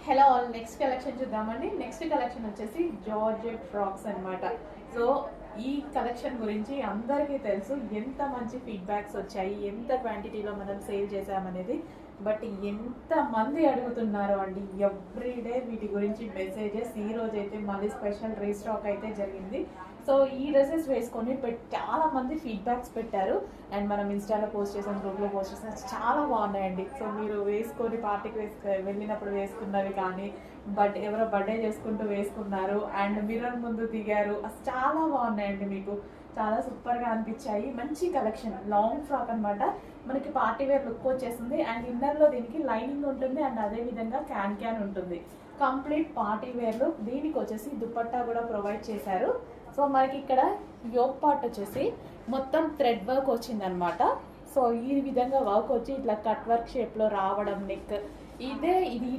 Hello all, next collection చూద్దామండి. Next collection వచ్చేసి georgette frocks అన్నమాట. సో ఈ కలెక్షన్ గురించి అందరికీ తెలుసు, ఎంత మంచి ఫీడ్బ్యాక్స్ వచ్చాయి, ఎంత క్వాంటిటీలో మనం సేల్ చేసామనేది. బట్ ఎంత మంది అడుగుతున్నారో అండి, ఎవ్రీడే వీటి గురించి మెసేజెస్. ఈ రోజు అయితే మళ్ళీ స్పెషల్ రీస్టాక్ అయితే జరిగింది. సో ఈ డ్రెస్సెస్ వేసుకొని చాలా మంది ఫీడ్బ్యాక్స్ పెట్టారు. అండ్ మనం ఇన్స్టాలో పోస్ట్ చేసాం, గ్రూప్లో పోస్ట్ చేసాం, చాలా బాగున్నాయండి. సో మీరు వేసుకొని పార్టీకి వెళ్ళినప్పుడు వేసుకున్నవి కానీ, బట్ ఎవరో బర్త్డే చేసుకుంటూ వేసుకున్నారు అండ్ మిర్రర్ ముందు దిగారు, అసలు చాలా బాగున్నాయండి. మీకు చాలా సూపర్గా అనిపించాయి. మంచి కలెక్షన్, లాంగ్ ఫ్రాక్ అనమాట. మనకి పార్టీ వేర్ లుక్ వచ్చేస్తుంది అండ్ ఇన్నర్లో దీనికి లైనింగ్ ఉంటుంది అండ్ అదేవిధంగా క్యాన్ ఉంటుంది. Complete party wear look. దీనికి వచ్చేసి దుపట్టా కూడా ప్రొవైడ్ చేశారు. సో మనకి ఇక్కడ యోక్ పార్ట్ వచ్చేసి మొత్తం థ్రెడ్ వర్క్ వచ్చిందనమాట. సో ఈ విధంగా వర్క్ వచ్చి ఇట్లా కట్ వర్క్ షేప్లో రావడం, నెక్ ఇది